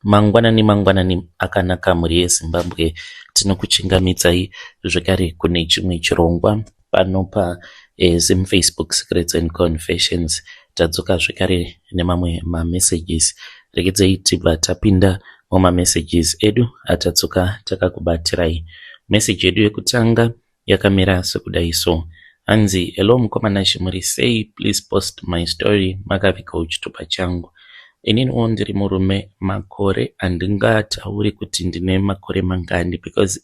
Mangwanani akanaka mhuri yeZimbabwe, tinokuchingamidzai zvekare kune chimwe chirongwa pano paZim Facebook Secrets and Confessions. Tadzoka zvekare nemamwe mamessages. Regedzei tibva tapinda mumamessages edu atadzoka takakubatirai. Message yedu yekutanga yakamira sekudai so. Hanzi, hello mukomana Shimuri, say please post my story makavika uchitupa changu. Ininiwo ndiri murume makore handingatauri kuti ndine makore mangani because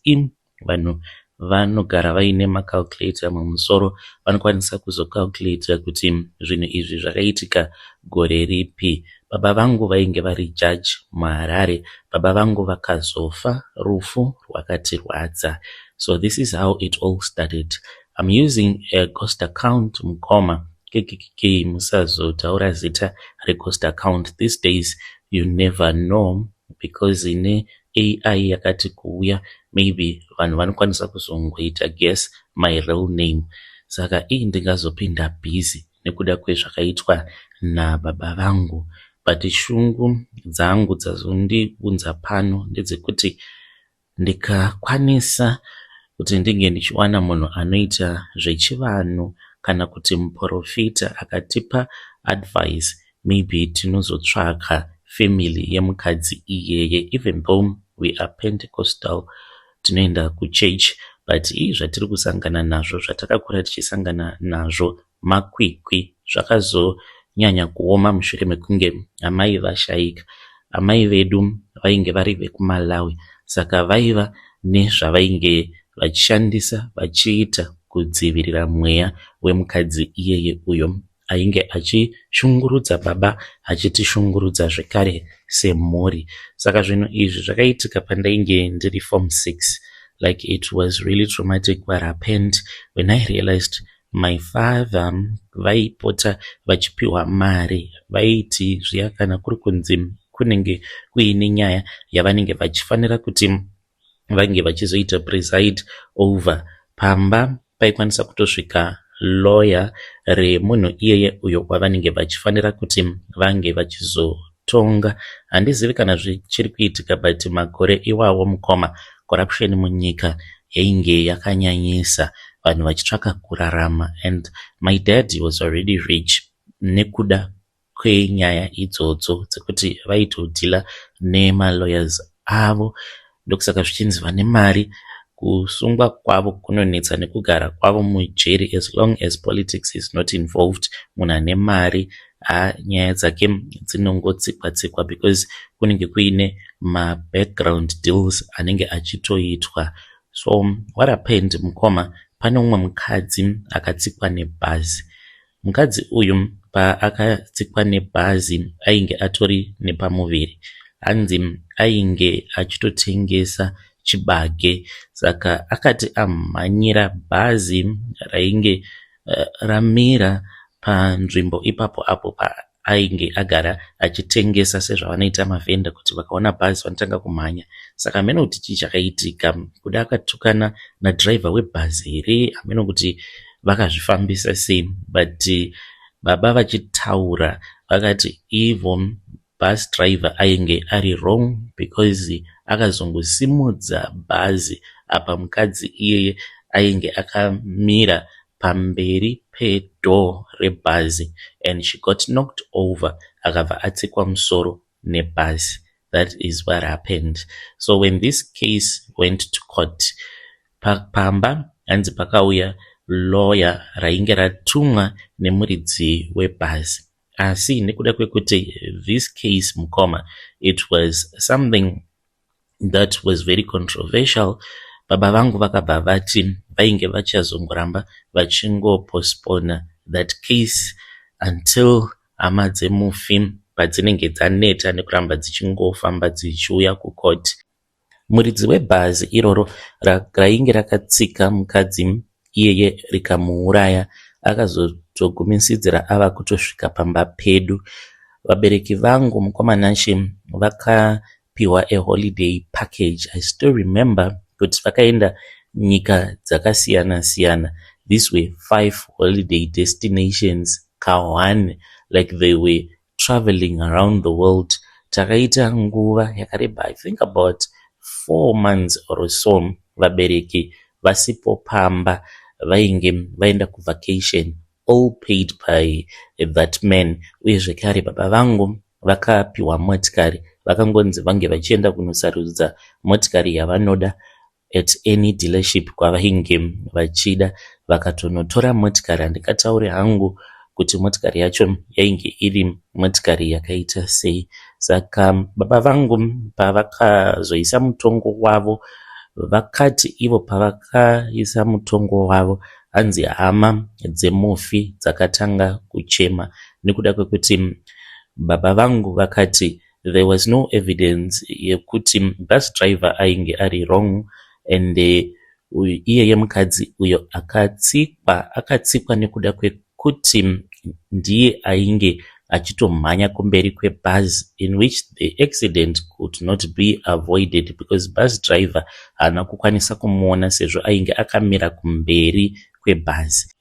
vanhu vanogara vaine macalculator mumusoro, vanokwanisa kuzocalculata kuti zvinhu izvi zvakaitika gore ripi. Baba vangu vainge vari judge muHarare, baba vangu vakazofa rufu rwakatirwadza. So this is how it all started. I'm using a ghost account mukoma. KKK musazotaura zita reghost account. These days you never know because ine AI yakati kuuya, maybe vanhu vanokwanisa kuzongoita guess my real name. Saka ndingazopinda busy nekuda kwezvakaitwa nababa vangu. But shungu dzangu dzazondiunza pano ndedzekuti ndikakwanisa kuti ndinge ndichiwana munhu anoita zvechivanhu kana kuti muprofita akatipa advice, maybe tinozotsvaka family yemukadzi iyeye. Even though we are Pentecostal, tinoenda kuchurch, but zvatiri kusangana nazvo, zvatakakura tichisangana nazvo, makwikwi zvakazonyanya kuoma mushure mekunge amai vashaika. Amai vedu vainge vari vekuMalawi, saka vaiva nezvavainge vachishandisa vachiita kudzivirira mweya wemukadzi iyeye uyo ainge achishungurudza baba, achitishungurudza zvekare semhuri. Saka zvinhu izvi zvakaitika pandainge ndiri form 6. Like it was really traumatic what happened when I realized my father vaipota vachipiwa mari, vaiti zviya kana kuri kunzi kunenge kuine nyaya yavanenge vachifanira kuti vange vachizoita preside over. Pamba paikwanisa kutosvika lawyer remunhu iyeye uyo wavanenge vachifanira kuti vange vachizotonga. Handizivi kana zvichiri kuitika, but makore iwawo mukoma, corruption munyika yainge yakanyanyisa, vanhu vachitsvaka kurarama, and my dad was already rich nekuda kwenyaya idzodzo dzekuti vaitodhila nemalawyers avo. Ndokusaka zvichinzi vane mari, kusungwa kwavo kunonetsa nekugara kwavo mujeri as long as politics is not involved. Munhu ane mari nyaya dzake dzinongotsikwa because kunenge kuine background deals anenge achitoitwa. So what happened mukoma, pane umwe mukadzi akatsikwa nebhazi. Mukadzi uyu paakatsikwa nebhazi ainge atori nepamuviri. Hanzi ainge achitotengesa chibage, saka akati amhanyira bhazi rainge ramira panzvimbo ipapo apo paainge agara achitengesa, sezvavanoita mavhenda kuti vakaona bhazi vanotanga kumhanya. Saka hameno kuti chii chakaitika, kuda akatukana nadriver webhazi here, hameno kuti vakazvifambisa sei, but baba vachitaura vakati ivo bus driver ainge ari wrong because akazongosimudza bhazi apa mukadzi iyeye ainge akamira pamberi pedoor rebhazi, and she got knocked over, akabva atsikwa musoro nebhazi. That is what happened. So when this case went to court, pamba hanzi pakauya lawyer rainge ratumwa nemuridzi webhazi. Asi nekuda kwekuti this case mukoma, it was something that was very controversial, baba vangu vakabva vati vainge vachazongoramba vachingopostpona that case until hama dzemufi padzinenge dzaneta nekuramba dzichingofamba dzichiuya kucourt. Muridzi webhazi iroro rainge rakatsika mukadzi iyeye rikamuuraya akazotogumisidzira ava kutosvika pamba pedu. Vabereki vangu mukomanashe vakapiwa a holiday package. I still remember kuti vakaenda nyika dzakasiyana siyana. These were 5 holiday destinations ka1, like they were traveling around the world. takaita nguva yakareba, I think about 4 months or so, vabereki vasipo pamba, vainge vaenda kuvacation, all paid by that man. Uye zvekare baba vangu vakapiwa motikari, vakangonzi vange vachienda kunosarudza motikari yavanoda at any dealership kwavainge vachida. Vakatonotora motikari, handingataure hangu kuti motikari yacho yainge iri motikari yakaita sei. Saka baba vangu pavakazoisa mutongo wavo, vakati ivo pavakaisa mutongo wavo, hanzi hama dzemufi dzakatanga kuchema, nekuda kwekuti baba vangu vakati there was no evidence yekuti bus driver ainge ari wrong, and iyeye mukadzi uyo akatsikwa nekuda kwekuti ndiye ainge achitomhanya kumberi kwebhazi, in which the accident could not be avoided because bus driver haana kukwanisa kumuona sezvo ainge akamira kumberi kwebhazi.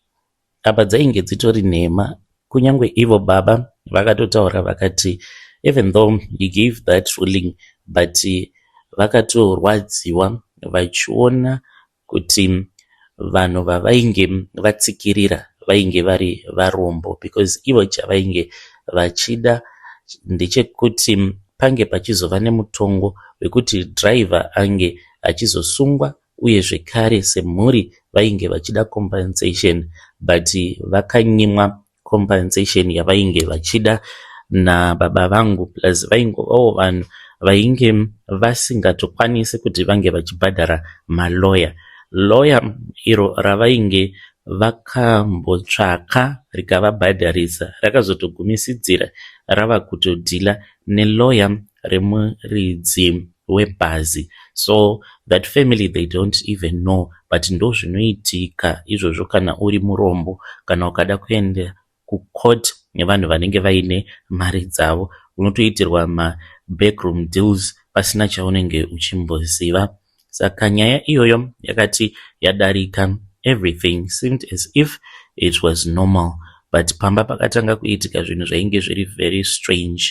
Apa dzainge dzitori nhema. Kunyange ivo baba vakatotaura vakati even though he gave that ruling, but vakatorwadziwa vachiona kuti vanhu vavainge vatsikirira vainge vari varombo, because ivo chavainge vachida ndechekuti pange pachizova nemutongo wekuti driver ange achizosungwa, uye zvekare semhuri vainge vachida compensation, but vakanyimwa compensation yavainge vachida nababa vangu, plus vaingovawo vanhu vainge vasingatokwanisi kuti vange vachibhadhara malawyer. Lawyer iro ravainge vakambotsvaka rikavabhadharisa rakazotogumisidzira rava kutodhila nelawyer remuridzi webhazi. So that family they don't even know, but ndo zvinoitika izvozvo kana uri murombo, kana ukada kuenda kucourt nevanhu vanenge vaine mari dzavo, unotoitirwa backroom deals pasina chaunenge uchimboziva. Saka nyaya iyoyo yakati yadarika, everything seemed as if it was normal, but pamba pakatanga kuitika zvinhu zvainge zviri very strange.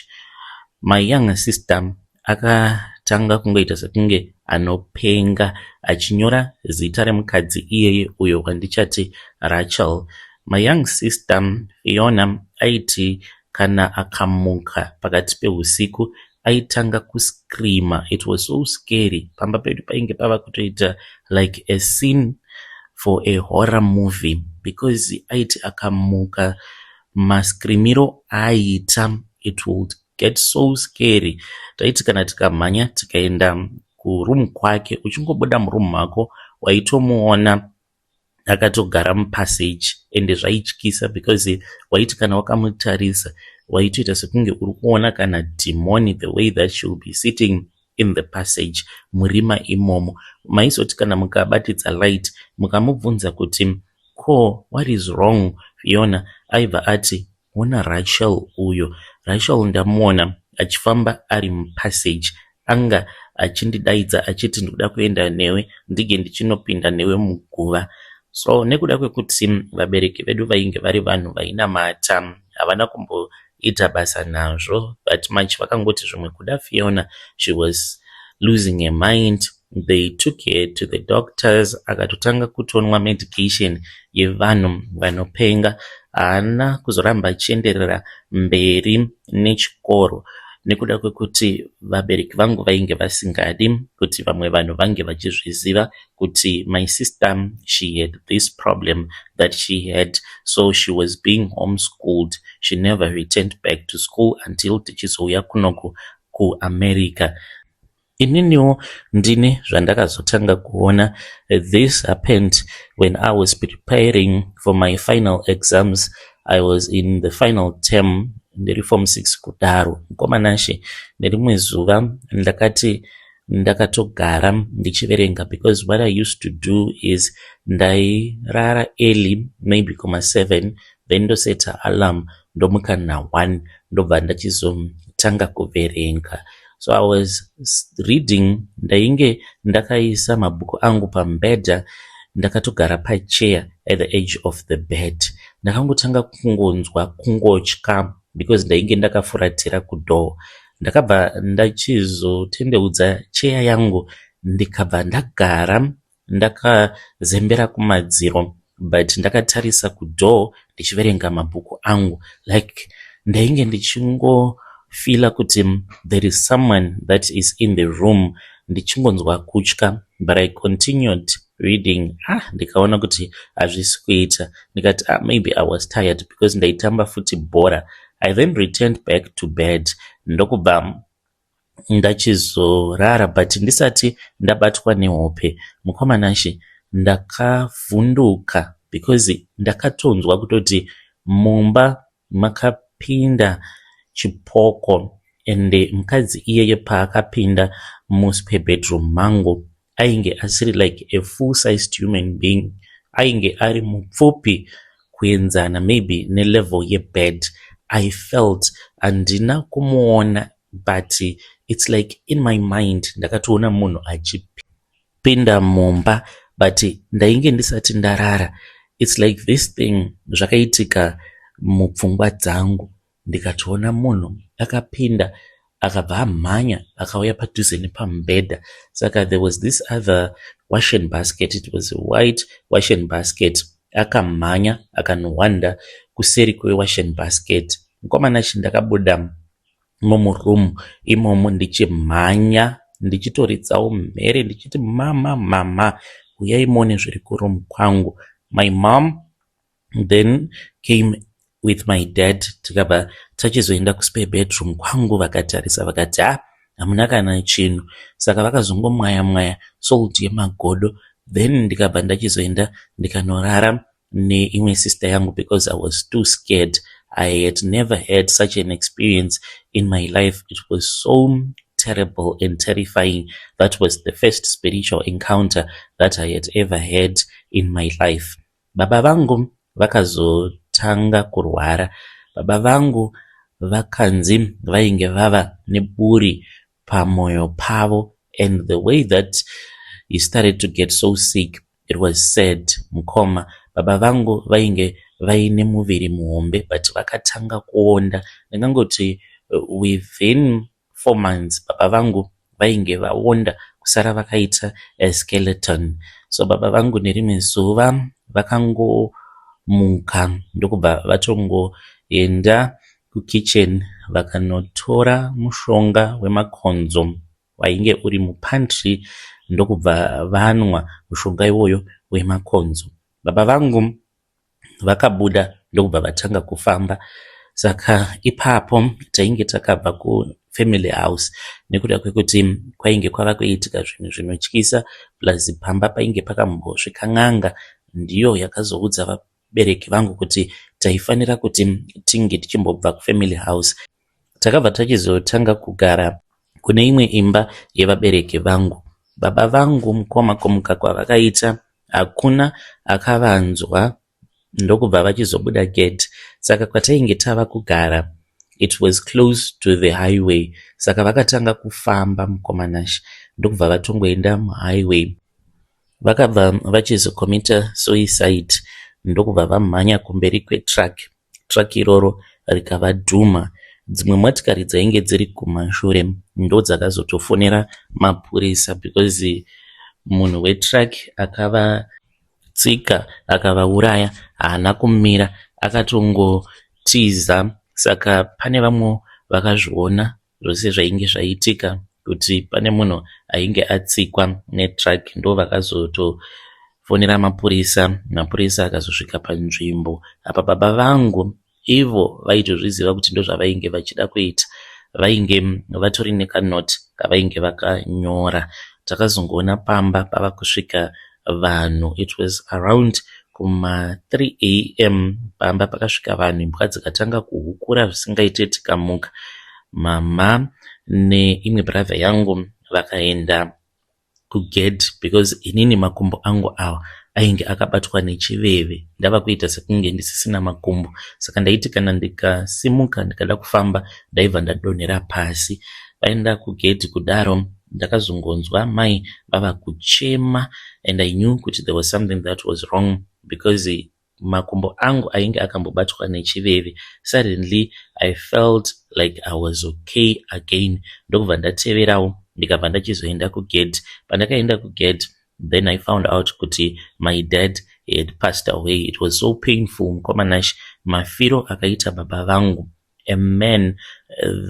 My young sister akatanga kungoita sekunge anopenga, achinyora zita remukadzi iyeye uyo wandichati Rachel. My young sister Fiona aiti kana akamuka pakati peusiku aitanga kuscreama. It was so scary. Pamba pedu painge pava kutoita like a scene for a horror movie, because aiti akamuka mascreamiro aita, it would get so scary. Taiti kana tikamhanya tikaenda kuroom kwake, uchingobuda muroom mako waitomuona akatogara mupassage, ende zvaityisa because waiti kana wakamutarisa waitoita sekunge uri kuona kana demoni, the way that she will be sitting in the passage murima imomo. Maizoti kana mukabatidza light mukamubvunza kuti ko what is wrong Fiona, aibva ati ona Rachel uyo. Rachel ndamuona achifamba ari mupassage, anga achindidaidza achiti ndikuda kuenda newe ndige ndichinopinda newe muguva. So nekuda kwekuti vabereki vedu vainge vari vanhu vainamata, havana kumboita basa nazvo, but much vakangoti zvimwe kuda Fiona, she was losing her mind. They took her to the doctors, akatotanga kutonwa medication yevanhu vanopenga. Haana kuzoramba achienderera mberi nechikoro, nekuda kwekuti vabereki vangu vainge vasingadi kuti vamwe vanhu vange vachizviziva kuti my sister, she had this problem that she had, so she was being homeschooled. She never returned back to school until tichizouya kunoku kuAmerica. Ininiwo ndine zvandakazotanga kuona. This happened when I was preparing for my final exams. I was in the final term, ndiri form 6 kudaro. Nkomanashe nerimwe zuva ndakatogara ndichiverenga, because what I used to do is ndairara early, maybe 7, then ndoseta alarm ndomuka na1 ndobva ndachizotanga kuverenga. So I was reading, ndainge ndakaisa mabhuku angu pambedha, ndakatogara pachair at the edge of the bed. Ndakangotanga kungotya because ndainge ndakafuratira kudoor. ndakabva ndachizotendeudza cheya yangu ndikabva ndagara ndakazembera kumadziro, but ndakatarisa kudhoo ndichiverenga mabhuku angu, like ndainge ndichingofila kuti there is someone that is in the room, ndichingonzwa kutya, but I continued reading. Ndikaona kuti hazvisi kuita, ndikati maybe I was tired because ndaitamba futi bhora. I then returned back to bed, ndokubva ndachizorara, but ndisati ndabatwa nehope mukomanashi ndakavhunduka because ndakatonzwa kutoti mumba makapinda chipoko, ende mukadzi iyeye paakapinda muspare bedroom mangu ainge asiri like a full sized human being, ainge ari mupfupi kuenzana maybe nelevel yebed. I felt handina kumuona, but it's like in my mind ndakatoona munhu achipinda mumba, but ndainge ndisati ndarara. It's like this thing zvakaitika mupfungwa dzangu, ndikatoona munhu akapinda akabva amhanya akauya padhuze nepamubhedha. Saka there was this other washing basket, it was a white washing basket, akamhanya akanowanda kuseri kwewashing basket. Mukomanachi ndakabuda mumuroom imomo ndichimhanya ndichitoridzawo mhere ndichiti mama uyai muone zviri kuroom kwangu. My mom then came with my dad, tikabva tachizoenda kuspare bedroom kwangu, vakatarisa vakati hamuna kana chinhu. Saka vakazongomwaya salt yemagodo, then ndikabva ndachizoenda ndikanorara neimwe sister yangu because I was too scared. I had never had such an experience in my life. It was so terrible and terrifying. That was the first spiritual encounter that I had ever had in my life. Baba vangu vakazotanga kurwara. Baba vangu vakanzi vainge vava neburi pamoyo pavo, and the way that he started to get so sick, it was sad. Mukoma, baba vangu vainge vaine muviri muhombe, but vakatanga kuonda. Ndingangoti within 4 months baba vangu vainge vaonda kusara vakaita a skeleton. So baba vangu nerimwe zuva vakangomuka ndokubva vatongoenda kukitchen vakanotora mushonga wemakonzo wainge uri mupantry, ndokubva vanwa mushonga iwoyo wemakonzo. Baba vangu vakabuda ndokubva vatanga kufamba. Saka ipapo tainge takabva kufamily house nekuda kwekuti kwainge kwava kuitika zvinhu zvinotyisa, plus pamba painge pakambosvika n'anga, ndiyo yakazoudza vabereki vangu kuti taifanira kuti tinge tichimbobva kufamily house. Takabva tachizotanga kugara kune imwe imba yevabereki vangu. Baba vangu mukoma komuka kwavakaita hakuna akavanzwa, ndokubva vachizobuda gate. Saka kwatainge tava kugara, it was close to the highway. Saka vakatanga kufamba mukomanashi, ndokubva vatongoenda muhighway. Vakabva vachizokomita suicide, ndokubva vamhanya kumberi kwetruck. Truck iroro rikavadhuma. Dzimwe motikari dzainge dziri kumashure ndo dzakazotofonera mapurisa because munhu wetruck akavatsika akavauraya, haana kumira, akatongotiza. Saka pane vamwe vakazviona zvose zvainge zvaitika kuti pane munhu ainge atsikwa netruck, ndo vakazotofonera mapurisa. Mapurisa akazosvika panzvimbo apa baba vangu ivo vaitozviziva kuti ndo zvavainge vachida kuita. Vainge vatori nekanoti kavainge vakanyora. Takazongoona pamba pava kusvika vanhu. It was around kuma 3 am pamba pakasvika vanhu, imbwa dzikatanga kuhukura zvisingaite tikamuka. Mama neimwe brother yangu vakaenda kugedhi because inini makumbo angu awa ainge akabatwa nechiveve. Ndava kuita sekunge ndisisina makumbo, saka ndaiti kana ndikasimuka ndikada kufamba ndaibva ndadonhera pasi. Vaenda kugedhi kudaro, ndakazongonzwa mai vava kuchema, and I knew kuti there was something that was wrong because makumbo angu ainge akambobatwa nechiveve. Suddenly I felt like I was okay again. Ndokubva ndateverawo ndikabva ndachizoenda kugate. Pandakaenda kugate, then I found out kuti my dad had passed away. It was so painful. Mkomanashi mafiro akaita baba vangu, a man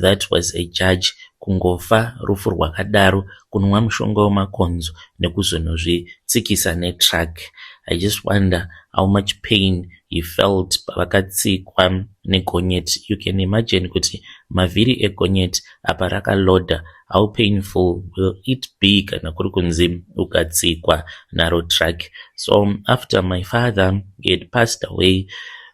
that was a judge, kungofa rufu rwakadaro, kunwa mushonga wemakonzo nekuzonozvitsikisa netruck. I just wonder how much pain he felt pavakatsikwa negonyeti. You can imagine kuti mavhiri egonyeti apa rakaloda, how painful will it be kana kuri kunzi ukatsikwa naro truck. So after my father had passed away,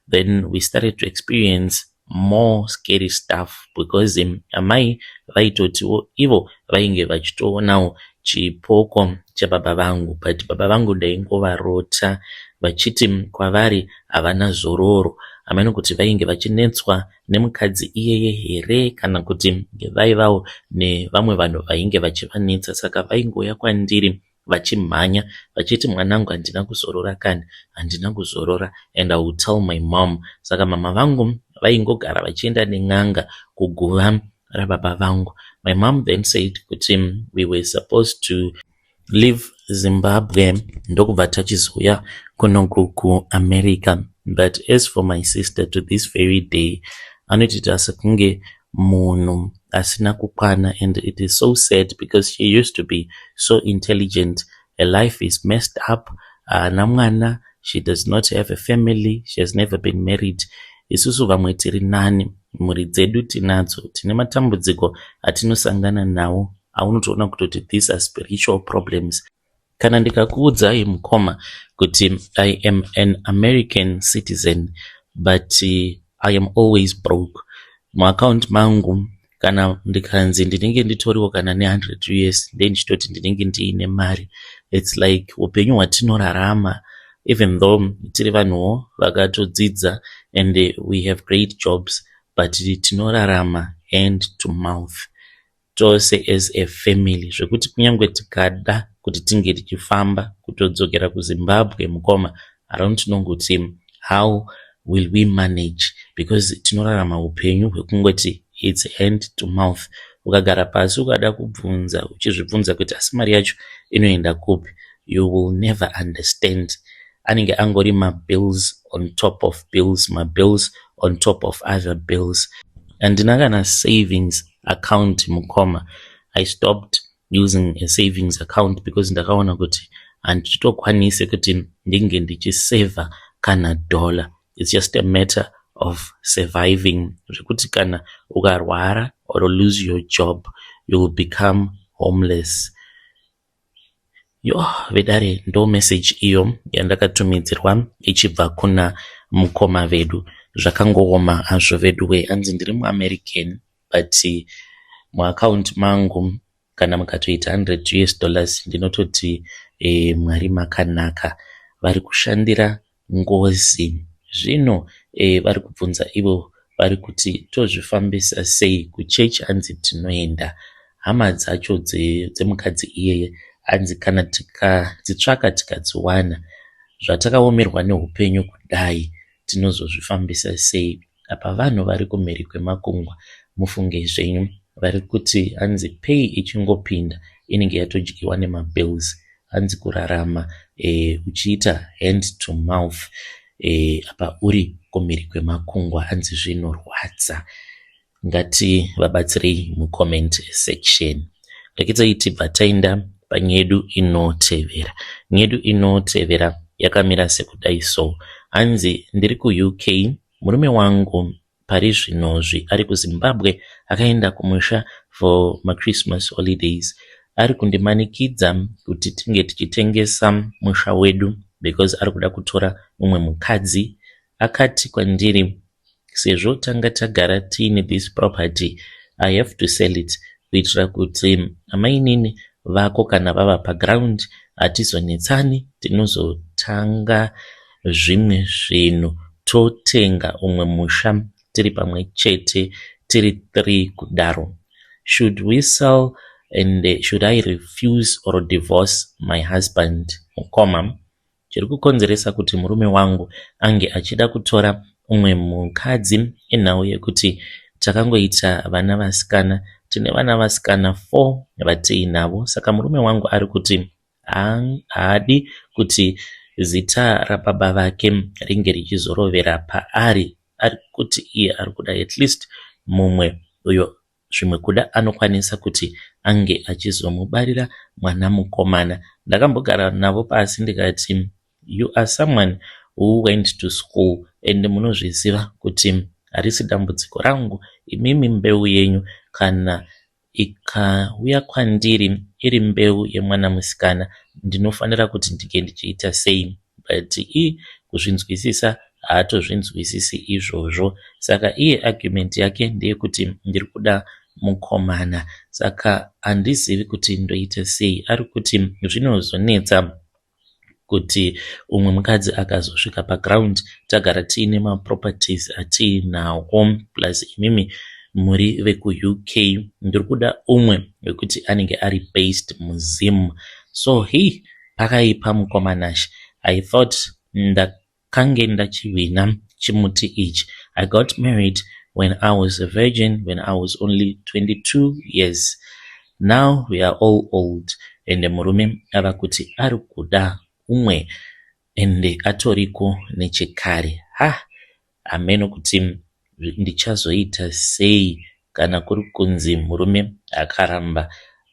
then we started to experience more scary stuff because amai vaitotiwo ivo vainge vachitoonawo chipoko chababa vangu, but baba vangu ndaingovarota vachiti kwavari havana zororo. Ameno kuti vainge vachinetswa nemukadzi iyeye here kana kuti vaivawo nevamwe vanhu vainge vachivanetsa. Saka vaingoya kwandiri vachimhanya vachiti mwanangu handina kuzorora kani, handina kuzorora, and I would tell my mom. Saka mama vangu vaingogara vachienda nen'anga kuguva rababa vangu. My mom then said kuti we were supposed to leave Zimbabwe ndokubva tachizouya kunoku kuAmerica. But as for my sister, to this very day anotiita sekunge munhu asina kukwana, and it is so sad because she used to be so intelligent. Her life is messed up. Namwana, she does not have a family, she has never been married. Isusu vamwe tiri nani, mhuri dzedu tinadzo, tine matambudziko atinosangana nawo. Aunotoona kutoti these are spiritual problems. Kana ndikakuudzai mukoma kuti I am an American citizen, but I am always broke. Muaccount mangu kana ndikanzi ndinenge nditoriwo kana ne$100 then ndichitoti ndinenge ndiine mari. It's like upenyu hwatinorarama, even though tiri vanhuwo vakatodzidza and we have great jobs, but tinorarama hand to mouth tose as a family, zvekuti kunyange tikada kuti tinge tichifamba kutodzokera kuZimbabwe mukoma, I don't know kuti how will we manage, because tinorarama upenyu hwekungoti it's hand to mouth. Ukagara pasi ukada kubvunza uchizvibvunza kuti asi mari yacho inoenda kupi, you will never understand. Anenge angori mabills on top of bills, mabills on top of other bills. Handina kana savings account mukoma. I stopped using a savings account because ndakaona kuti handitokwanise kuti ndinge ndichiseva kana dollar. It's just a matter of surviving. Zvekuti kana ukarwara or lose your job, you will become homeless. Vedare ndo message iyo yandakatumidzirwa ichibva kuna mukoma vedu. Zvakangooma hazvo veduwe, hanzi ndiri muAmerican, but muaccount mangu kana mukatoita $100 ndinototi Mwari makanaka. Vari kushandira ngozi zvino, vari kubvunza ivo vari kuti tozvifambisa sei kuchechi. Hanzi tinoenda, hama dzacho dzemukadzi iyeye hanzi kana tikadzitsvaka tikadziwana, zvatakaomerwa neupenyu kudai tinozozvifambisa sei. Apa vanhu vari kumhiri kwemakungwa, mufunge zvenyu, vari kuti hanzi pay ichingopinda inenge yatodyiwa nemabills. Hanzi kurarama uchiita hand to mouth apa uri kumhiri kwemakungwa, hanzi zvinorwadza. Ngati vabatsirei mucomment section. Rekedzai tibva taenda panyedu inotevera. Nyedu inotevera yakamira sekudai so. Hanzi ndiri kuUK, murume wangu pari zvinozvi ari kuZimbabwe, akaenda kumusha for maChristmas holidays. Ari kundimanikidza kuti tinge tichitengesa musha wedu because ari kuda kutora mumwe mukadzi. Akati kwandiri, sezvo tanga tagara tiine this property, I have to sell it kuitira kuti amainini vako kana vava paground hatizonetsani, tinozotanga zvimwe zvinhu, totenga umwe musha tiri pamwe chete, tiri 3 kudaro. Should we sell and should I refuse or divorce my husband? Mukoma, chiri kukonzeresa kuti murume wangu ange achida kutora umwe mukadzi inhau yekuti takangoita vana vasikana, tine vana vasikana 4 vatiinavo. Saka murume wangu ari kuti haadi kuti zita rababa vake ringe richizorovera paari, ari kuti iye ari kuda at least mumwe uyo zvimwe kuda anokwanisa kuti ange achizomubarira mwana mukomana. Ndakambogara navo pasi ndikati, you are someone who went to school and munozviziva kuti harisi dambudziko rangu imimi mbeu yenyu kana ikauya kwandiri iri mbeu yemwana musikana ndinofanira kuti ndige ndichiita sei, but kuzvinzwisisa haatozvinzwisisi izvozvo. Saka iye argument yake ndeyekuti ndiri kuda mukomana, saka handizivi kuti ndoita sei. Ari kuti zvinozonetsa kuti umwe mukadzi akazosvika paground tagara tiine maproperties atiinawo plus imimi muri veku-UK, ndiri kuda umwe wekuti anenge ari based muZim. So pakaipa mukomanashi. I thought ndakange ndachihwina chimuti ichi. I got married when I was a virgin, when I was only 22 years. Now we are all old. And murume ava kuti ari kuda umwe ende atoriko nechekare. Ameno kuti ndichazoita sei kana kuri kunzi murume akaramba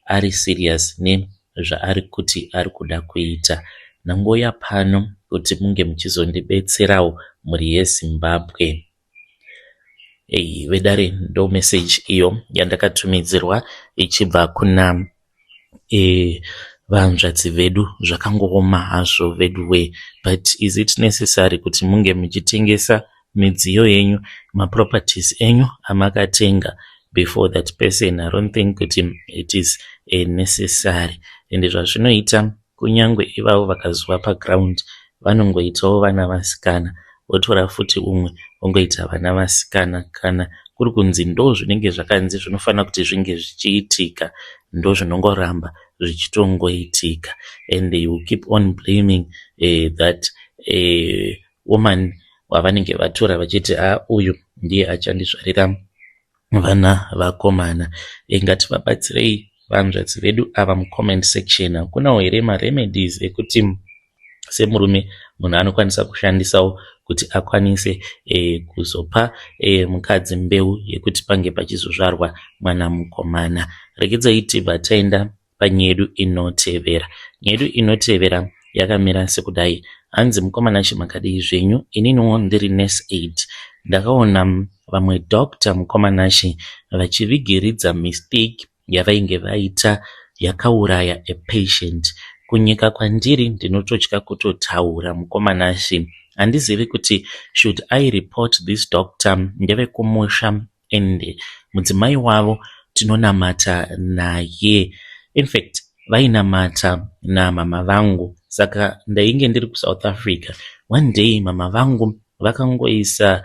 ari serious nezvaari kuti ari kuda kuita. Nangoya pano kuti munge muchizondibetserawo muri yeZimbabwe. Vedare ndo message iyo yandakatumidzirwa ichibva kuna vanzvadzi vedu. Zvakangooma hazvo vedu but is it necessary kuti munge muchitengesa midziyo yenyu, maproperties enyu amakatenga before that person? I don't think kuti it is necessary. Ende zvazvinoita kunyangwe ivavo vakazova paground vanongoitawo vana vasikana, votora futi umwe vongoita vana vasikana. Kana kuri kunzi ndo zvinenge zvakanzi zvinofanira kuti zvinge zvichiitika, ndo zvinongoramba zvichitongoitika. And you keep on blaming that woman wavanenge vatora vachiti uyu ndiye achandizvarira vana vakomana. Ngativabatsirei vanzvadzi vedu ava mucomment section. Kunawo here maremedies ekuti semurume munhu anokwanisa kushandisawo kuti akwanise kuzopa mukadzi mbeu yekuti pange pachizozvarwa mwana mukomana. Regedzai tibva taenda panyedu inotevera. Nyedu inotevera yakamira sekudai. Hanzi mukomana chimakadii zvenyu, ininiwo ndiri nurse aid. Ndakaona vamwe doctor mukomanashi vachivigiridza mistake yavainge vaita yakauraya a patient. Kunyika kwandiri ndinototya kutotaura mukomanashi. Handizivi kuti should I report this doctor ndeve kumusha ende mudzimai wavo tinonamata naye. In fact vainamata namama vangu, saka ndainge ndiri kuSouth Africa. One day mama vangu vakangoisa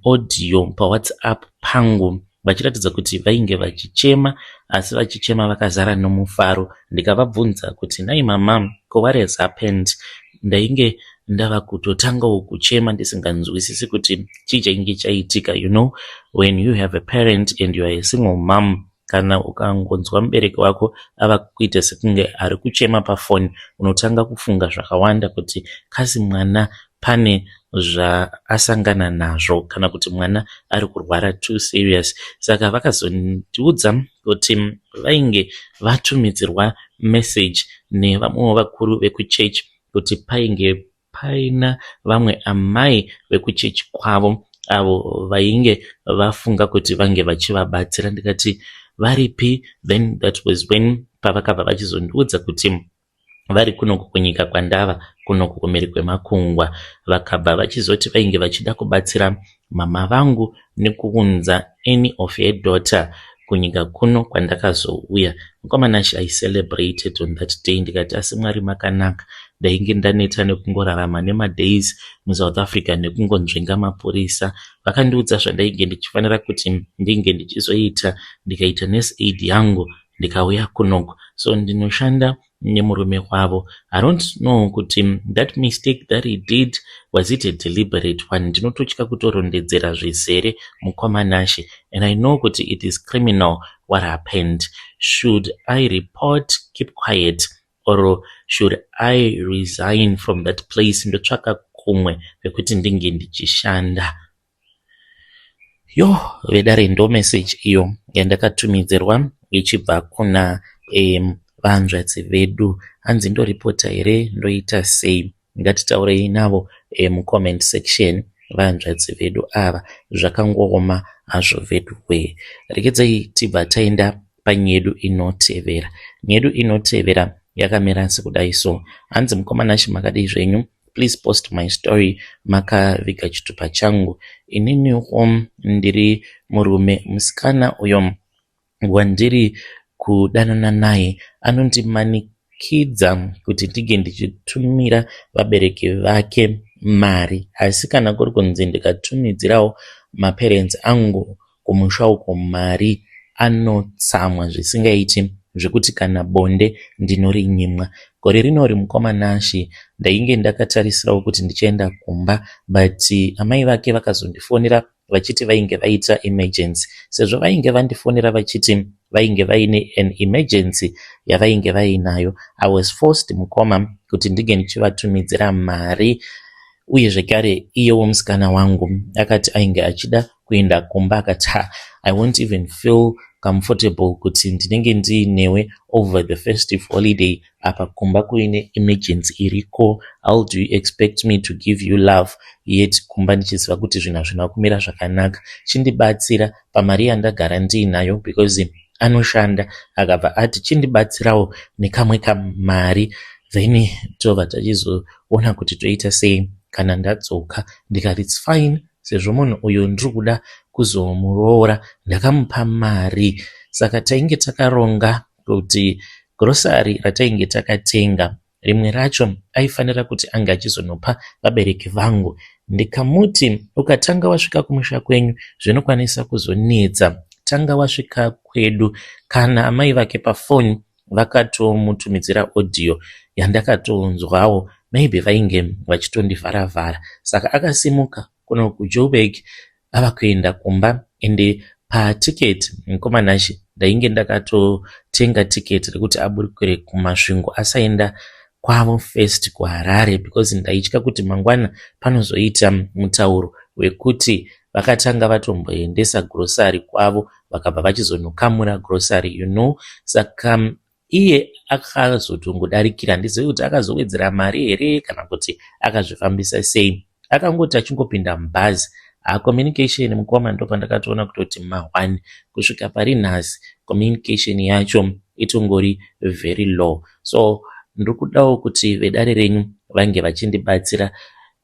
audio paWhatsApp pangu vachiratidza kuti vainge vachichema, asi vachichema vakazara nomufaro. Ndikavabvunza kuti nai mama, what has happened? Ndainge ndava kutotangawo kuchema ndisinganzwisisi kuti chichinge chaitika. You know, when you have a parent and you are a single mom, kana ukangonzwa mubereki wako ava kuita sekunge ari kuchema pafoni, unotanga kufunga zvakawanda kuti kazi mwana pane zvaasangana nazvo kana kuti mwana ari kurwara too serious. Saka vakazondiudza kuti vainge vatumidzirwa message nevamwewo vakuru vekuchechi kuti painge paina vamwe amai vekuchechi kwavo avo vainge vafunga kuti vange vachivabatsira. Ndikati varipi? Then that was when pavakabva vachizondiudza kuti vari kunoku kunyika kwandava, kunoku kumhiri kwemakungwa, vakabva vachizoti vainge vachida kubatsira mama vangu nekuunza any of her daughter kunyika kuno kwandakazouya. Mukomanashi I celebrated on that day. Ndikati asi Mwari makanaka, ndainge ndaneta nekungorarama nemadays muSouth Africa nekungonzvenga mapurisa. Vakandiudza zvandainge ndichifanira kuti ndinge ndichizoita. Ndikaita nurse aid yangu ndikauya kunoku. So ndinoshanda nemurume wavo. I don't know kuti that mistake that he did, was it a deliberate one? Ndinototya kutorondedzera zvizere mukoma Nashe, and I know kuti it is criminal what happened. Should I report, keep quiet, or should I resign from that place ndotsvaka kumwe pekuti ndinge ndichishanda? Yo, vedare ndo message iyo yandakatumidzerwa ichibva kuna vanzvadzi vedu. Hanzi ndoripota here, ndoita sei? Ngatitaurei navo mucomment section. Vanzvadzi vedu ava zvakangooma hazvo vedu we. Regedzai tibva taenda panyedu inotevera. Nyedu inotevera yakamira sekudai so. Hanzi mukoma Nashe makadai zvenyu, please post my story makaviga chitupa changu. Ininiwo ndiri murume, musikana uyo wandiri kudanana naye anondimanikidza kuti ndige ndichitumira vabereki vake mari, asi kana kuri kunzi ndikatumidzirawo maparents angu kumusha uko mari, anotsamwa zvisingaiti, zvekuti kana bonde ndinorinyimwa. Gore rinori mukoma Nashe ndainge ndakatarisirawo kuti ndichaenda kumba, but amai vake vakazondifonera vachiti vainge vaita emergency. Sezvo vainge vandifonera vachiti vainge vaine an emergency yavainge vainayo, I was forced mukoma kuti ndige ndichivatumidzira mari. Uye zvekare iyewo musikana wangu akati ainge achida kuenda kumba, akati I won't even feel comfortable kuti ndinenge ndiinewe over the festive holiday apa kumba kuine emergency iriko. How do you expect me to give you love yet kumba ndichiziva kuti zvinhu hazvina kumira zvakanaka? Chindibatsira pamari yandagara ndiinayo, because anoshanda. Akabva ati chindibatsirawo nekamwe kamari, then tobva tachizoona kuti toita sei kana ndadzoka. Ndikati it's fine, sezvo munhu uyu ndiri kuda kuzomuroora, ndakamupa mari. Saka tainge takaronga kuti grocery ratainge takatenga, rimwe racho aifanira kuti anga achizonopa vabereki vangu. Ndikamuti ukatanga wasvika kumusha kwenyu zvinokwanisa kuzonetsa, tanga wasvika kwedu. Kana amai vake pafoni vakatomutumidzira audio yandakatonzwawo, maybe vainge vachitondivharavhara. Saka akasimuka kuno kuJoburg ava kuenda kumba, ende patiketi mukoma Nashe ndainge ndakatotenga tiketi rekuti aburukire kumasvingo asaenda kwavo first kuHarare, because ndaitya kuti mangwana panozoita mutauro wekuti vakatanga vatomboendesa grocery kwavo vakabva vachizonokamura grocery, you know. Saka iye akazotongodarikira, ndizive kuti akazowedzera mari here kana kuti akazvifambisa sei. Akangoti achingopinda mubhazi, communication mukoma ndopa ndakatoona kutoti ma1 kusvika pari nhasi communication yacho itongori very low. So ndiri kudawo kuti vedare renyu vange vachindibatsira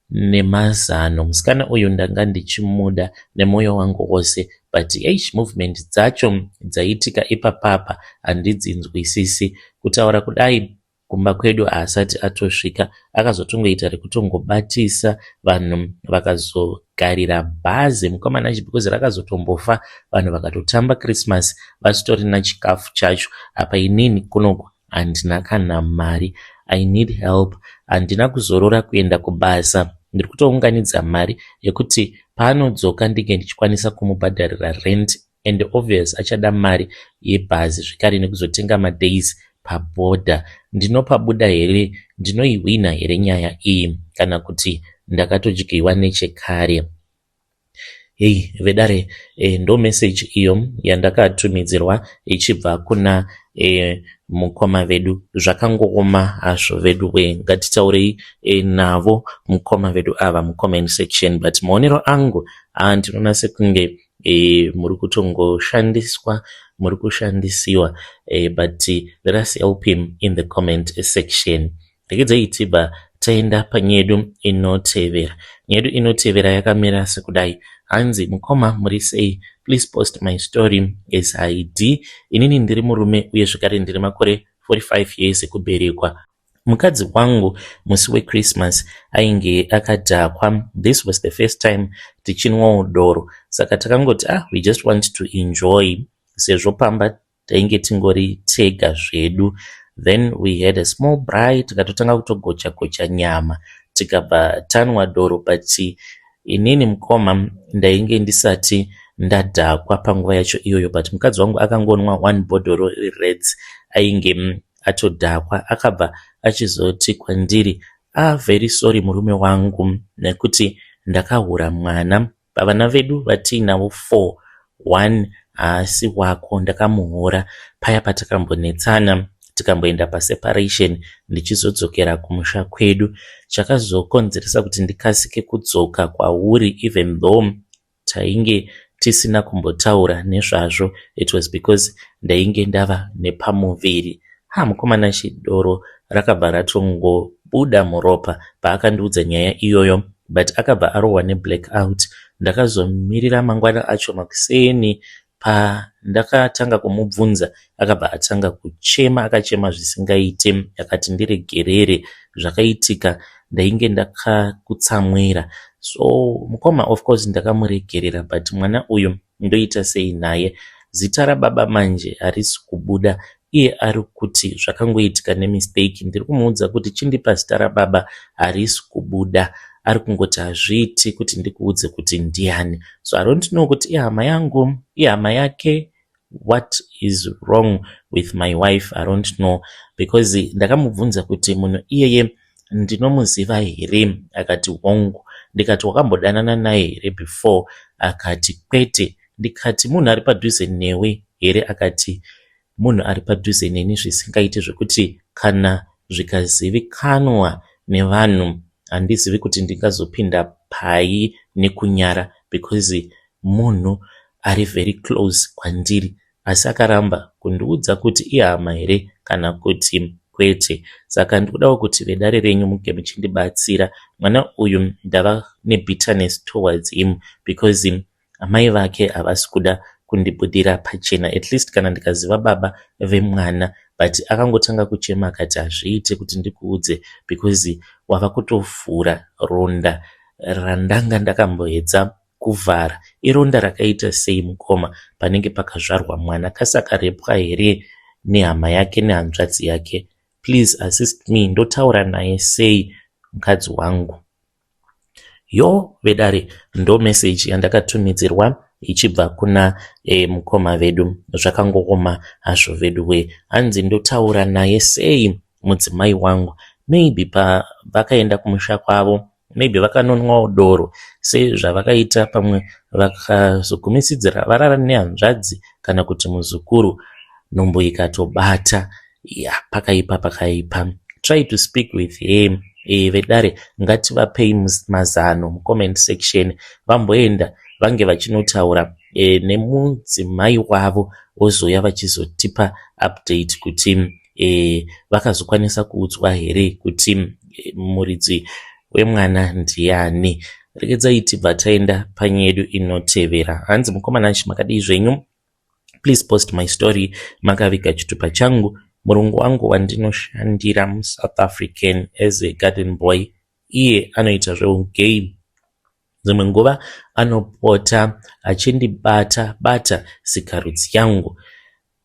nemazano. Musikana uyu ndanga ndichimuda nemwoyo wangu wose, but movement dzacho dzaitika ipapapa handidzinzwisisi. Kutaura kudai kumba kwedu haasati atosvika, akazotongoita rekutongobatisa vanhu vakazogarira bhazi mukoma Nashe, because rakazotombofa, vanhu vakatotamba Christmas vasitorina chikafu chacho. Apa inini kunoku handina kana mari, I need help. Handina kuzorora kuenda kubasa, ndiri kutounganidza mari yekuti paanodzoka ndinge ndichikwanisa kumubhadharira rent, and obvious achada mari yebhazi zvikare nekuzotenga madays pabhodha. Ndinopabuda here, ndinoihwina here nyaya iyi, kana kuti ndakatodyiwa nechekare? Hei vedare, ndo message iyo yandakatumidzirwa ichibva kuna mukoma vedu. Zvakangooma hazvo vedu we. Ngatitaurei navo mukoma vedu ava mucomment section, but maonero angu ndinoona sekunge muri kutongoshandiswa, muri kushandisiwa, but let us help him in the comment section. Regedzai tibva taenda panyedu inotevera. Nyedu inotevera yakamira sekudai. Hanzi mukoma muri sei, please post my story as ID. Inini ndiri murume uye zvakare ndiri makore 45 years ekuberekwa. Mukadzi wangu musi weChristmas ainge akadhakwa. This was the first time tichinwawo doro, saka takangoti we just want to enjoy, sezvo pamba tainge tingori tega zvedu. Then we had a small braai, tikatotanga kutogocha nyama, tikabva tanwa doro. But inini mukoma ndainge ndisati ndadhakwa panguva yacho iyoyo, but mukadzi wangu akangonwa 1 bhodhoro reds, ainge atodhakwa. Akabva achizoti kwandiri, very sorry murume wangu, nekuti ndakahura mwana pavana vedu vatiinavo 4, 1 haasi wako. Ndakamuhura paya patakambonetsana tikamboenda paseparation, ndichizodzokera kumusha kwedu. Chakazokonzeresa kuti ndikasike kudzoka kwauri even though tainge tisina kumbotaura nezvazvo, it was because ndainge ndava nepamuviri. Mukomana chidoro rakabva ratongobuda muropa paakandiudza nyaya iyoyo, but akabva arohwa neblackout. Ndakazomirira mangwana acho makuseni, pandakatanga kumubvunza akabva atanga kuchema, akachema zvisingaite, akati ndiregerere zvakaitika, ndainge ndakakutsamwira. So mukoma of course ndakamuregerera, but mwana uyu ndoita sei naye? Zita rababa manje harisi kubuda, iye ari kuti zvakangoitika nemistake. Ndiri kumuudza kuti chindipa zita rababa, harisi kubuda. Ari kungoti hazviiti kuti ndikuudze kuti ndiani. So I don't know kuti ihama yangu, ihama yake, what is wrong with my wife, I don't know. Because ndakamubvunza kuti munhu iyeye ndinomuziva here? Akati hongu. Ndikati wakambodanana naye here before? Akati kwete. Ndikati munhu ari padhuze newe here? Akati munhu ari padhuze neni zvisingaite zvekuti kana zvikazivikanwa nevanhu handizivi kuti ndingazopinda pai nekunyara, because munhu ari very close kwandiri. Asi akaramba kundiudza kuti ihama here kana kuti kwete. Saka ndikudawo kuti vedare renyu muge muchindibatsira. Mwana uyu ndava nebitterness towards him because amai vake havasi kuda kundibudira pachena, at least kana ndikaziva baba vemwana. But akangotanga kuchema akati hazviite kuti ndikuudze because wava kutovhura ronda randanga ndakamboedza kuvhara. Ironda rakaita sei mukoma panenge pakazvarwa mwana? Kasakarepwa here nehama yake nehanzvadzi yake? Please assist me, ndotaura naye sei mukadzi wangu? Yo vedare, ndo message yandakatumidzirwa ichibva kuna mukoma vedu. Zvakangooma hazvo vedu we. Hanzi ndotaura naye sei mudzimai wangu? Maybe vakaenda kumusha kwavo, maybe vakanonwawo doro sezvavakaita, pamwe vakazogumisidzira varara nehanzvadzi kana kuti muzukuru, nhombo ikatobata. Pakaipa. Try to speak with him. Vedare, ngativapei mazano mucomment section, vamboenda vange vachinotaura nemudzimai wavo, ozoya vachizotipa update kuti vakazokwanisa kuudzwa here kuti muridzi wemwana ndiani. Regedzai tibva taenda panyedu inotevera. Hanzi mukomana chimakadii zvenyu? Please post my story makaviga chitupa changu. Murungu wangu wandinoshandira muSouth African as a garden boy, iye anoita zveugame. Dzimwe nguva anopota achindibata sikarudzi yangu.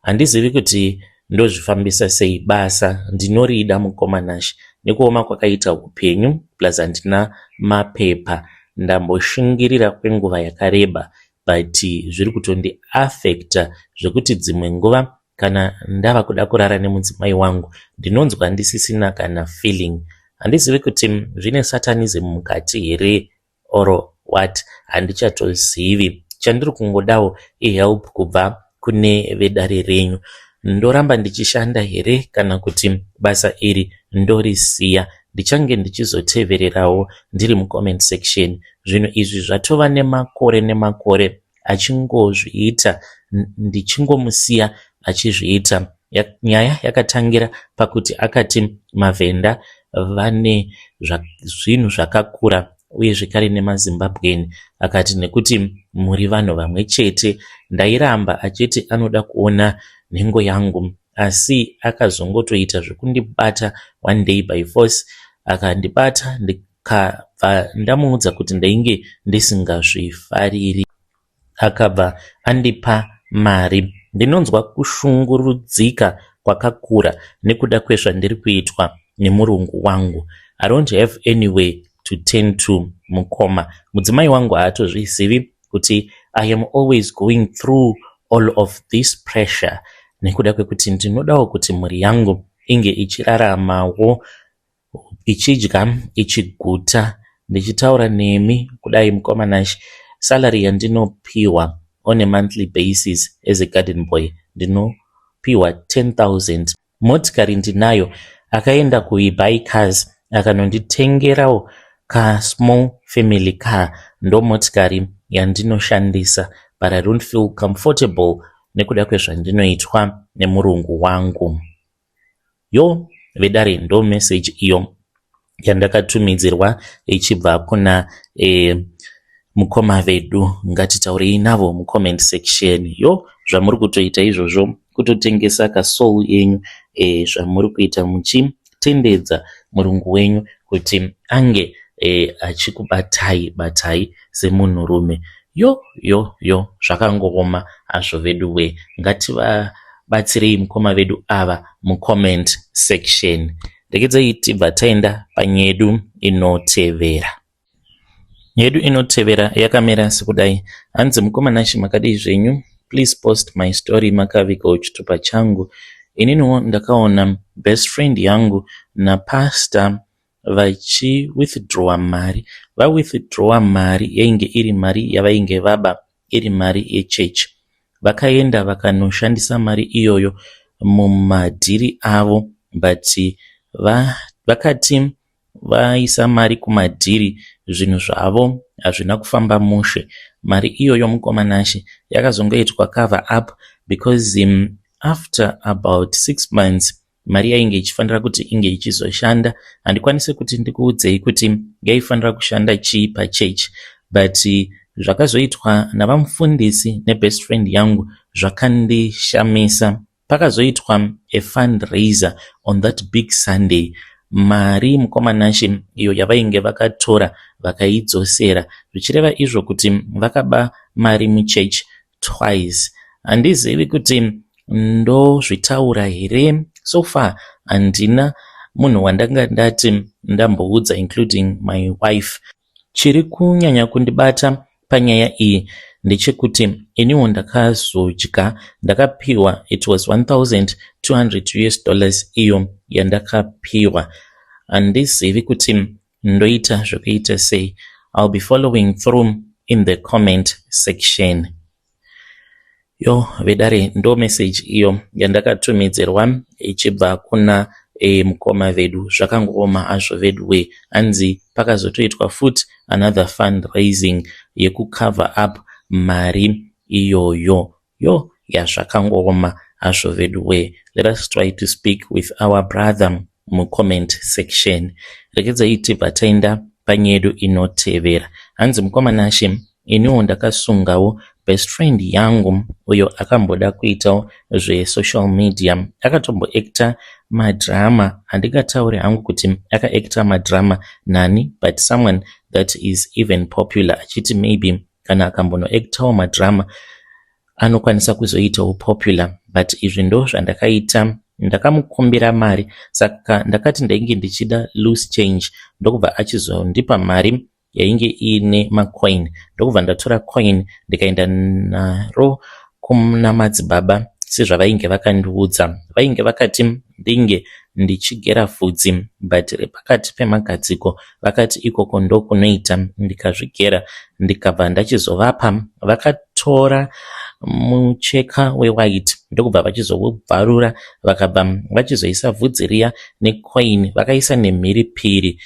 Handizivi kuti ndozvifambisa sei basa. Ndinorida mukomanashi nekuoma kwakaita upenyu, plus handina mapepa. Ndamboshingirira kwenguva yakareba, but zviri kutondi affecta zvekuti dzimwe nguva kana ndava kuda kurara nemudzimai wangu ndinonzwa ndisisina kana feeling. Handizivi kuti zvine satanism mukati here or what, handichatozivi. Chandiri kungodawo help kubva kune vedare renyu. Ndoramba ndichishanda here kana kuti basa iri ndorisiya? Ndichange ndichizotevererawo ndiri mucomment section. Zvinhu izvi zvatova nemakore achingozviita, ndichingomusiya achizviita. Nyaya yakatangira pakuti akati mavhenda vane zvinhu zvakakura uye zvekare nemaZimbabwean. Akati nekuti muri vanhu vamwe chete. Ndairamba achiti anoda kuona nhengo yangu, asi akazongotoita zvekundibata one day by force. Akandibata ndikabva ndamuudza kuti ndainge ndisingazvifariri. Akabva andipa mari ndinonzwa kushungurudzika kwakakura nekuda kwezvandiri kuitwa nemurungu wangu. I don't have anywhere to turn to. Mukoma, mudzimai wangu haatozvizivi kuti I am always going through all of this pressure, nekuda kwekuti ndinodawo kuti mhuri yangu inge ichiraramawo, ichidya, ichiguta. Ndichitaura nemi kudai mukomanashi, salary yandinopiwa on a monthly basis as a garden boy ndinopiwa 10,000. Motikari ndinayo, akaenda kuibuy cars akanonditengerawo ka small family car, ndo motikari yandinoshandisa, but I don't feel comfortable nekuda kwezvandinoitwa nemurungu wangu. Yo vedare, ndo message iyo yandakatumidzirwa ichibva kuna mukoma vedu. Ngatitaurei navo mucomment section. Yo zvamuri kutoita izvozvo kutotengesa kasoul yenyu, zvamuri kuita muchitendedza murungu wenyu kuti ange achikubatai semunhurume. Yo zvakangooma hazvo vedu we. Ngativabatsirei mukoma vedu ava mucomment section. Regedzai tibva taenda panyedu inotevera. Nyedu inotevera yakamera sekudai. Hanzi mukomanashi makadii zvenyu? Please post my story makavigawo chitupa changu. Ininiwo ndakaona best friend yangu na pastor vachi withdrawa mari. Withdrawa mari yainge iri mari yavainge vaba, iri mari yechurch. Vakaenda vakanoshandisa mari iyoyo mumadhiri avo, but vakati vaisa mari kumadhiri, zvinhu zvavo hazvina kufamba mushe. Mari iyoyo mukomanashi yakazongoitwa cover up because after about 6 months mari yainge ichifanira kuti inge ichizoshanda. Handikwanisi kuti ndikuudzei kuti yaifanira kushanda chii pachurch, but zvakazoitwa navamufundisi nebest friend yangu zvakandishamisa. Pakazoitwa a fundraiser on that big Sunday. Mari mukomanashi iyo yavainge vakatora vakaidzosera, zvichireva izvo kuti vakaba mari muchurch twice. Handizivi kuti ndo zvitaura here. So far handina munhu wandanga ndati ndamboudza, including my wife. Chiri kunyanya kundibata panyaya iyi ndechekuti iniwo ndakazodya, ndakapiwa, it was $1,200 iyo yandakapiwa. Handizivi kuti ndoita zvokuita sei. I'll be following through in the comment section. Yo vedare, ndo message iyo yandakatumidzirwa ichibva kuna mukoma vedu. Zvakangooma hazvo vedu we. Hanzi pakazotoitwa foot another fundraising yekucover up mari iyoyo. Yo yazvakangooma hazvo vedu we. Let us try to speak with our brother mucomment section. Regedzai tibva taenda panyedu inotevera. Hanzi mukomanashi, iniwo ndakasungawo best friend yangu uyo akamboda kuitawo zve-social media. Akatomboacta madrama. Handingatauri hangu kuti akaacta madrama nani, but someone that is even popular. Achiti maybe kana akambonoactawo madrama anokwanisa kuzoitawo popular, but izvi ndo zvandakaita. Ndakamukumbira mari, saka ndakati ndainge ndichida loose change, ndokubva achizondipa mari yainge ine macoin. Ndokubva ndatora coin ndikaenda naro kuna madzibaba sezvavainge vakandiudza. Vainge vakati ndinge ndichigera vhudzi, but pakati pemagadziko vakati ikoko ndo kunoita. Ndikazvigera ndikabva ndachizovapa. Vakatora mucheka wewhite ndokubva vachizoubvarura, vakabva vachizoisa vhudzi riya necoin, vakaisa nemhiripiri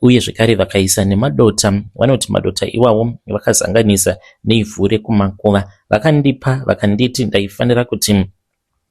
uye zvekare vakaisa nemadota. Vanoti madota iwawo vakazanganisa neivhu rekumakuva. Vakandipa vakanditi ndaifanira kuti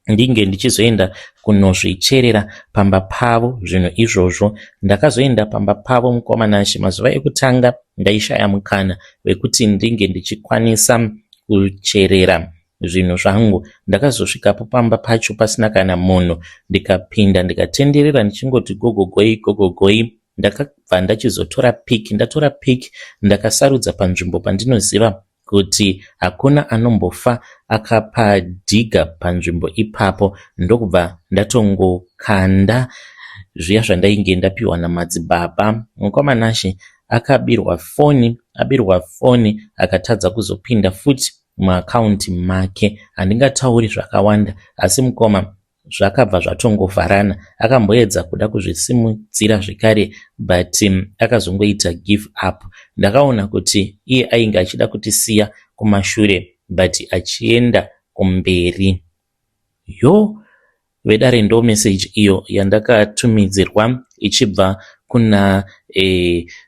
ndinge ndichizoenda kunozvicherera pamba pavo zvinhu izvozvo. Ndakazoenda pamba pavo mukomanashi. Mazuva ekutanga ndaishaya mukana wekuti ndinge ndichikwanisa kucherera zvinhu zvangu. Ndakazosvikapo pamba pacho pasina kana munhu, ndikapinda ndikatenderera ndichingoti gogogoi. Ndakabva ndachizotora pic. Ndatora pic ndakasarudza panzvimbo pandinoziva kuti hakuna anombofa akapadhiga panzvimbo ipapo. Ndokubva ndatongokanda zviya zvandainge ndapiwa namadzibaba. Mukomanashi akabirwa foni akatadza kuzopinda futi muakaunti make. Handingatauri zvakawanda, asi mukoma zvakabva zvatongovharana. Akamboedza kuda kuzvisimudzira zvekare but akazongoita give up. Ndakaona kuti iye ainge achida kutisiya kumashure but achienda kumberi. Vedare ndo message iyo yandakatumidzirwa ichibva kuna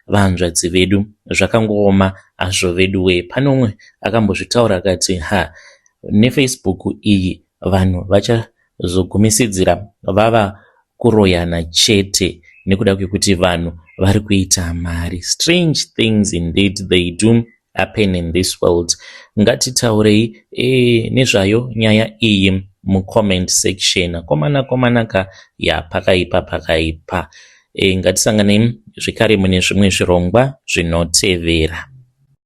vanzvadzi vedu. Zvakangooma hazvo vedu we. Pano umwe akambozvitaura akati neFacebook iyi vanhu vachazogumisidzira vava kuroyana chete nekuda kwekuti vanhu vari kuita mari. Strange things indeed they do happen in this world. Ngatitaurei nezvayo nyaya iyi mucomment section. Komanaka pakaipa. Ngatisanganei zvekare mune zvimwe zvirongwa zvinotevera.